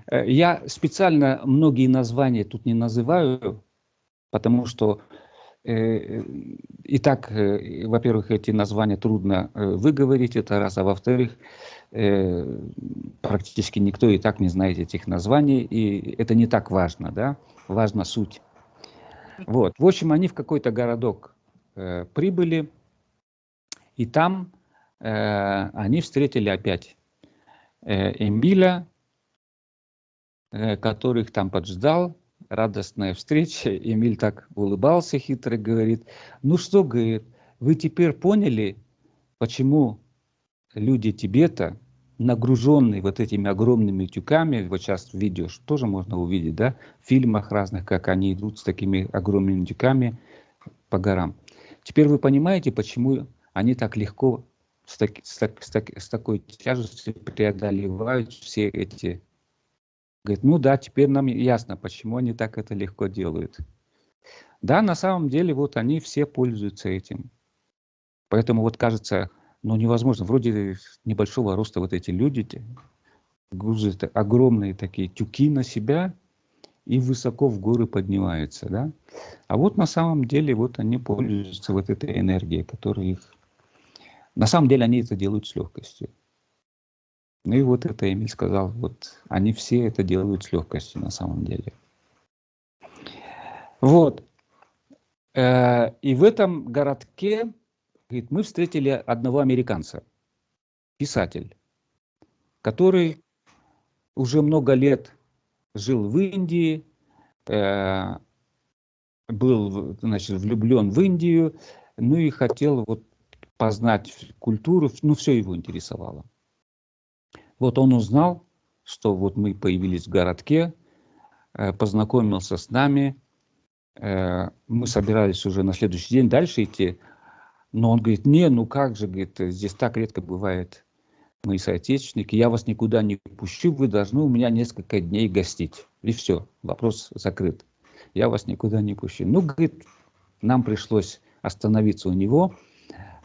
B: Я специально многие названия тут не называю, потому что и так, во-первых, эти названия трудно выговорить, это раз, а во-вторых, практически никто и так не знает этих названий, и это не так важно, да, важна суть. Вот, в общем, они в какой-то городок прибыли, и там они встретили опять Эмиля, который их там поджидал. Радостная встреча. Эмиль так улыбался хитро, говорит: ну что, говорит, вы теперь поняли, почему люди Тибета, нагруженные вот этими огромными тюками, вот сейчас в видео тоже можно увидеть, да, в фильмах разных, как они идут с такими огромными тюками по горам. Теперь вы понимаете, почему они так легко с такой тяжестью преодолевают все эти... Говорит, ну да, теперь нам ясно, почему они так это легко делают. Да, на самом деле вот они все пользуются этим. Поэтому вот кажется, ну невозможно, вроде небольшого роста вот эти люди грузят огромные такие тюки на себя и высоко в горы поднимаются, да. А вот на самом деле вот они пользуются вот этой энергией, которая их... На самом деле они это делают с легкостью. Ну и вот это Эмиль сказал, вот они все это делают с легкостью на самом деле. Вот. И в этом городке, говорит, мы встретили одного американца, писатель, который уже много лет жил в Индии, был, значит, влюблен в Индию, ну и хотел вот познать культуру, ну все его интересовало. Вот он узнал, что вот мы появились в городке, познакомился с нами, мы собирались уже на следующий день дальше идти, но он говорит, не, ну как же, говорит, здесь так редко бывает, мои соотечественники, я вас никуда не пущу, вы должны у меня несколько дней гостить. И все, вопрос закрыт. Я вас никуда не пущу. Ну, говорит, нам пришлось остановиться у него,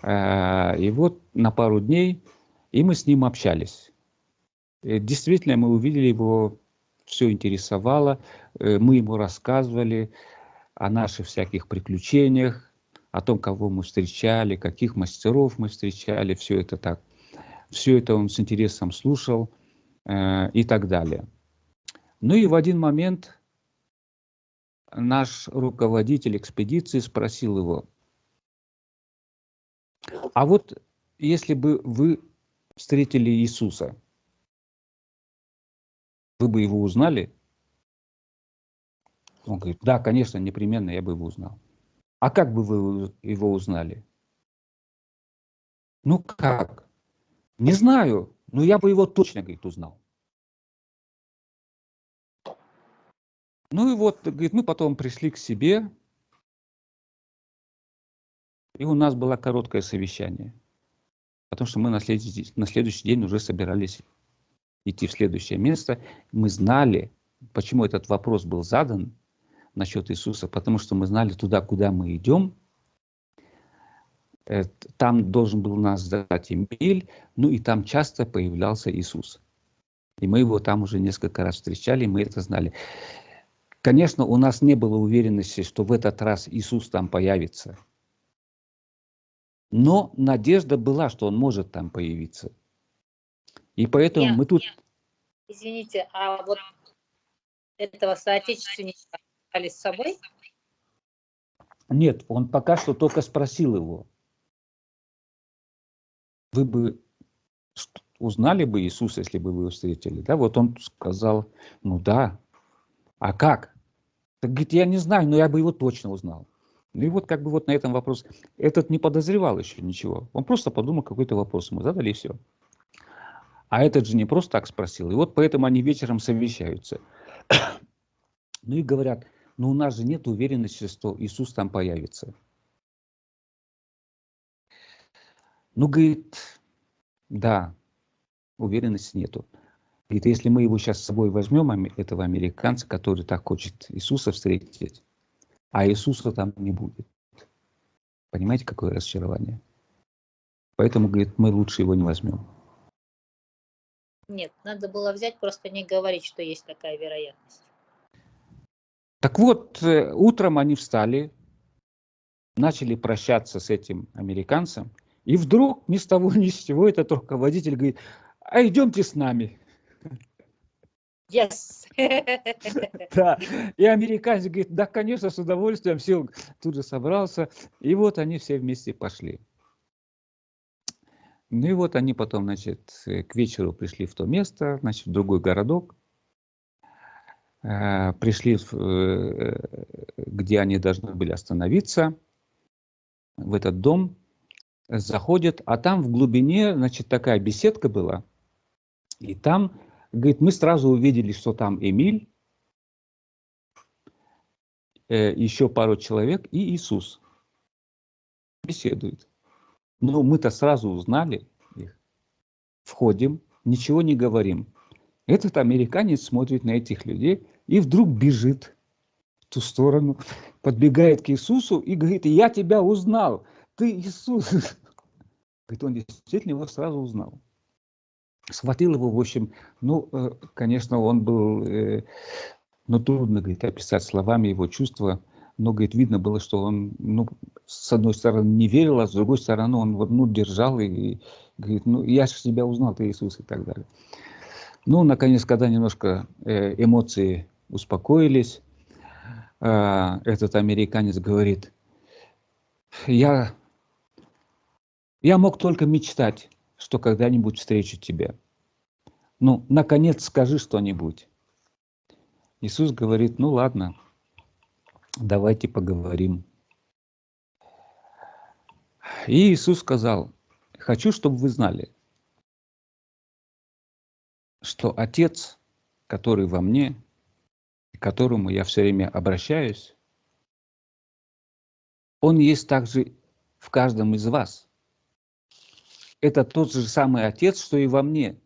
B: и вот на пару дней, и мы с ним общались. Действительно, мы увидели его, все интересовало, мы ему рассказывали о наших всяких приключениях, о том, кого мы встречали, каких мастеров мы встречали, все это так. Все это он с интересом слушал и так далее. Ну и в один момент наш руководитель экспедиции спросил его, а вот если бы вы встретили Иисуса, вы бы его узнали? Он говорит, да, конечно, непременно я бы его узнал. А как бы вы его узнали? Ну как? Не знаю, но я бы его точно, говорит, узнал. Ну и вот, говорит, мы потом пришли к себе, и у нас было короткое совещание. Потому что мы на следующий день уже собирались идти в следующее место. Мы знали, почему этот вопрос был задан насчет Иисуса, потому что мы знали туда, куда мы идем. Там должен был нас ждать Эмиль, ну и там часто появлялся Иисус. И мы его там уже несколько раз встречали, мы это знали. Конечно, у нас не было уверенности, что в этот раз Иисус там появится. Но надежда была, что он может там появиться. И поэтому мы тут...
A: Извините, а вот этого соотечественника взяли с собой?
B: Нет, он пока что только спросил его. Вы бы узнали бы Иисуса, если бы вы его встретили? Да, вот он сказал, ну да. А как? Так говорит, я не знаю, но я бы его точно узнал. Ну и вот как бы вот на этом вопрос. Этот не подозревал еще ничего. Он просто подумал, какой-то вопрос ему задали, и все. А этот же не просто так спросил. И вот поэтому они вечером совещаются. Ну и говорят, ну у нас же нет уверенности, что Иисус там появится. Ну, говорит, да, уверенности нету. Говорит, если мы его сейчас с собой возьмем, этого американца, который так хочет Иисуса встретить, а Иисуса там не будет. Понимаете, какое разочарование? Поэтому, говорит, мы лучше его не возьмем.
A: Нет, надо было взять, просто не говорить, что есть такая вероятность.
B: Так вот, утром они встали, начали прощаться с этим американцем, и вдруг ни с того ни с сего этот руководитель говорит, а идемте с нами.
A: Yes!
B: Да, и американец говорит, да, конечно, с удовольствием, все, тут же собрался, и вот они все вместе пошли. Ну и вот они потом, значит, к вечеру пришли в то место, значит, в другой городок. пришли, где они должны были остановиться, в этот дом, заходят, а там в глубине, значит, такая беседка была, и там, говорит, мы сразу увидели, что там Эмиль, еще пару человек и Иисус беседуют. Но мы-то сразу узнали их. Входим, ничего не говорим. Этот американец смотрит на этих людей и вдруг бежит в ту сторону, подбегает к Иисусу и говорит: я тебя узнал, ты Иисус. Говорит, он действительно его сразу узнал. Схватил его, в общем, конечно, он был, трудно, говорит, описать словами его чувства, но, говорит, видно было, что он, с одной стороны не верил, а с другой стороны он, держал и говорит, я же тебя узнал, ты Иисус, и так далее. Наконец, когда немножко эмоции успокоились, этот американец говорит: я мог только мечтать, что когда-нибудь встречу тебя. Наконец, скажи что-нибудь. Иисус говорит: ладно, давайте поговорим. И Иисус сказал: хочу, чтобы вы знали, что Отец, который во мне, к которому я все время обращаюсь, Он есть также в каждом из вас. Это тот же самый Отец, что и во мне.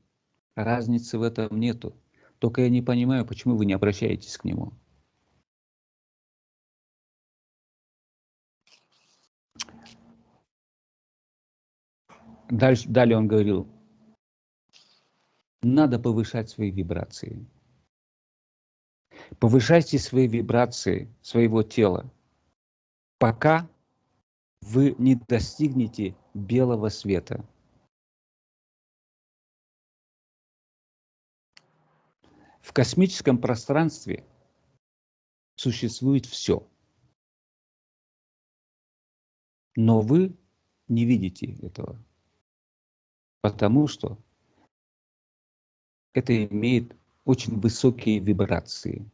B: Разницы в этом нету. Только я не понимаю, почему вы не обращаетесь к Нему. Далее он говорил: надо повышать свои вибрации. Повышайте свои вибрации своего тела, пока вы не достигнете белого света. В космическом пространстве существует все, но вы не видите этого, потому что это имеет очень высокие вибрации.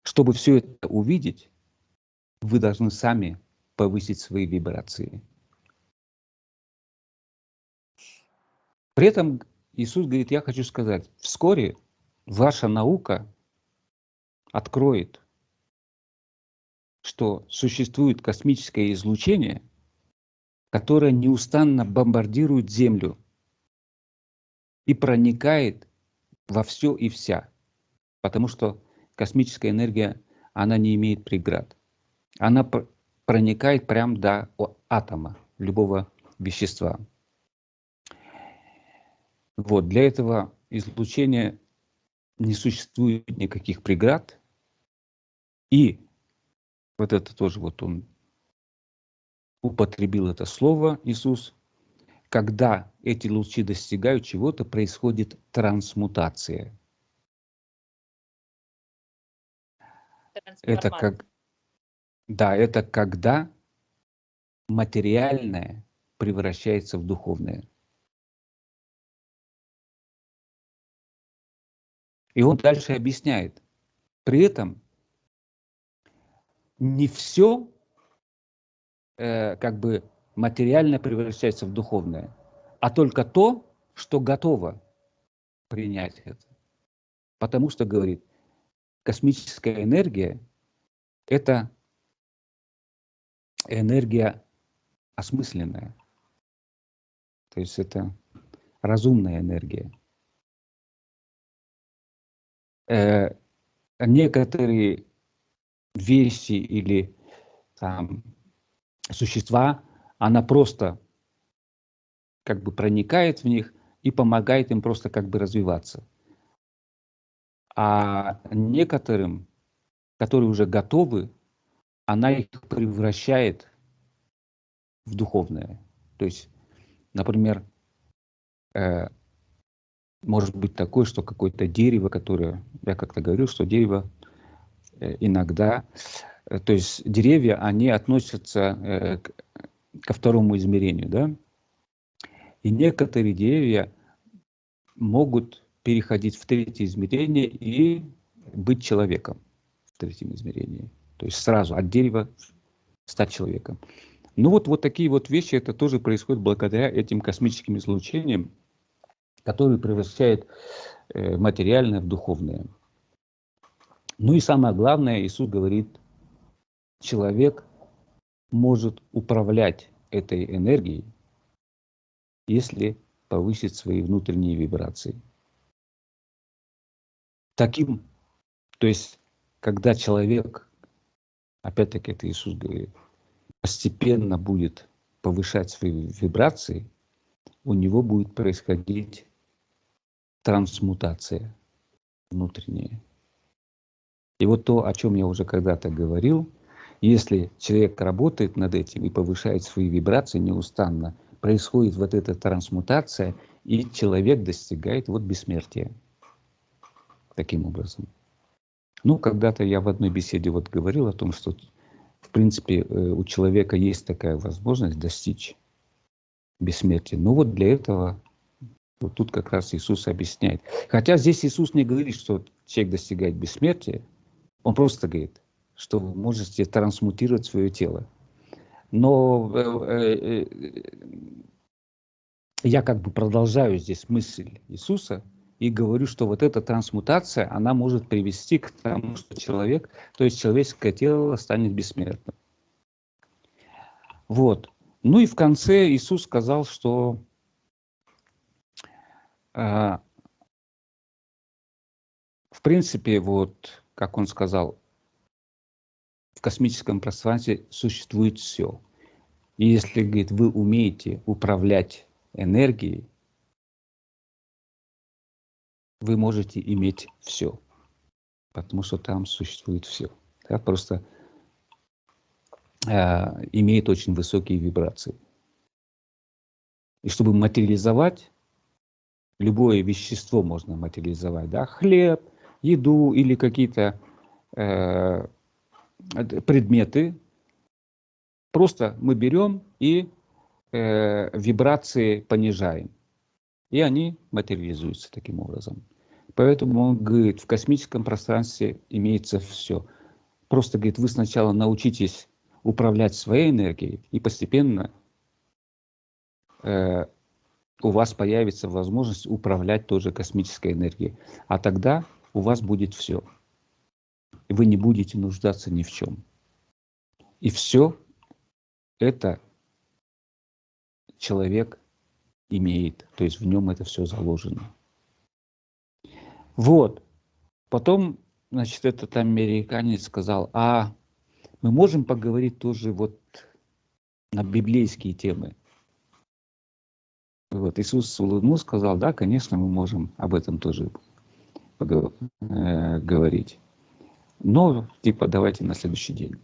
B: Чтобы все это увидеть, вы должны сами повысить свои вибрации. При этом Иисус говорит: я хочу сказать, вскоре ваша наука откроет, что существует космическое излучение, которое неустанно бомбардирует Землю и проникает во все и вся. Потому что космическая энергия, она не имеет преград. Она проникает прямо до атома любого вещества. Для этого излучения не существует никаких преград. И это тоже он употребил это слово, Иисус. Когда эти лучи достигают чего-то, происходит трансмутация. Это когда материальное превращается в духовное. И он дальше объясняет. При этом не все материально превращается в духовное, а только то, что готово принять это. Потому что, говорит, космическая энергия – это энергия осмысленная. То есть это разумная энергия. Некоторые вещи или существа, она просто проникает в них и помогает им просто развиваться. А некоторым, которые уже готовы, она их превращает в духовное. То есть, например, может быть такое, что какое-то дерево, которое, я как-то говорил, что дерево иногда, то есть деревья, они относятся ко второму измерению, да? И некоторые деревья могут переходить в третье измерение и быть человеком в третьем измерении. То есть сразу от дерева стать человеком. Ну вот такие вот вещи, это тоже происходит благодаря этим космическим излучениям, которые превращают материальное в духовное. Ну и самое главное, Иисус говорит, человек может управлять этой энергией, если повысит свои внутренние вибрации. Таким, то есть, когда человек, опять-таки это Иисус говорит, постепенно будет повышать свои вибрации, у него будет происходить трансмутация внутренняя. И вот то, о чем я уже когда-то говорил, если человек работает над этим и повышает свои вибрации неустанно, происходит вот эта трансмутация, и человек достигает вот бессмертия. Таким образом. Ну, когда-то я в одной беседе вот говорил о том, что, в принципе, у человека есть такая возможность достичь бессмертия. Но вот для этого, вот тут как раз Иисус объясняет. Хотя здесь Иисус не говорит, что человек достигает бессмертия, он просто говорит, что вы можете трансмутировать свое тело. Но я как бы продолжаю здесь мысль Иисуса и говорю, что вот эта трансмутация, она может привести к тому, что человек, то есть человеческое тело станет бессмертным. Вот. Ну и в конце Иисус сказал, что в принципе, вот как он сказал, в космическом пространстве существует все. И если, говорит, вы умеете управлять энергией, вы можете иметь все, потому что там существует все. Да, просто имеет очень высокие вибрации. И чтобы материализовать, любое вещество можно материализовать, да, хлеб, еду или какие-то предметы, просто мы берем и вибрации понижаем. И они материализуются таким образом. Поэтому он говорит, в космическом пространстве имеется все. Просто, говорит, вы сначала научитесь управлять своей энергией, и постепенно у вас появится возможность управлять тоже космической энергией. А тогда у вас будет все. И вы не будете нуждаться ни в чем. И все это человек имеет. То есть в нем это все заложено. Вот. Потом, значит, этот американец сказал, а мы можем поговорить тоже вот на библейские темы. Вот Иисус улыбнулся, сказал, да, конечно, мы можем об этом тоже говорить. Но, типа, давайте на следующий день.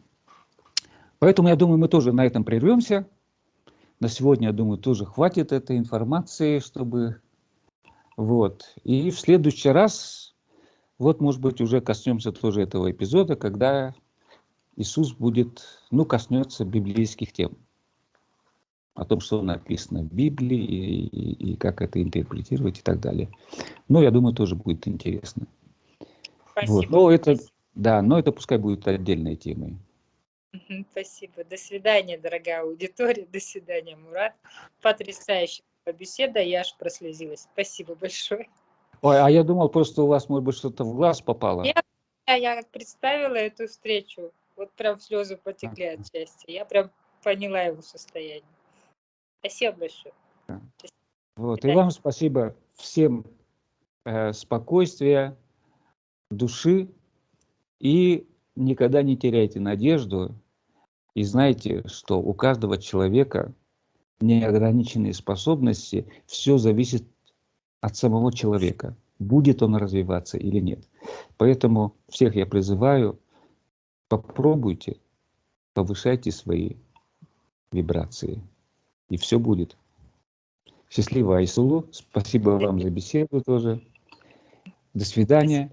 B: Поэтому, я думаю, мы тоже на этом прервемся. На сегодня, я думаю, тоже хватит этой информации, чтобы... Вот. И в следующий раз, вот, может быть, уже коснемся тоже этого эпизода, когда Иисус будет, ну, коснется библейских тем. О том, что написано в Библии и как это интерпретировать и так далее. Ну, я думаю, тоже будет интересно.
A: Спасибо.
B: Вот. Но это, да, но это пускай будет отдельной темой.
A: Спасибо. До свидания, дорогая аудитория. До свидания, Мурат. Потрясающая беседа. Я аж прослезилась. Спасибо большое.
B: Ой, а я думал, просто у вас, может быть, что-то в глаз попало.
A: Я как представила эту встречу, вот прям слезы потекли от счастья. Я прям поняла его состояние. Спасибо большое.
B: Вот. И вам спасибо. Всем спокойствия, души. И никогда не теряйте надежду. И знайте, что у каждого человека неограниченные способности. Все зависит от самого человека. Будет он развиваться или нет. Поэтому всех я призываю, попробуйте, повышайте свои вибрации. И все будет. Счастливо, Айсулу. Спасибо вам за беседу тоже. До свидания.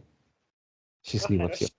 B: Счастливо всем.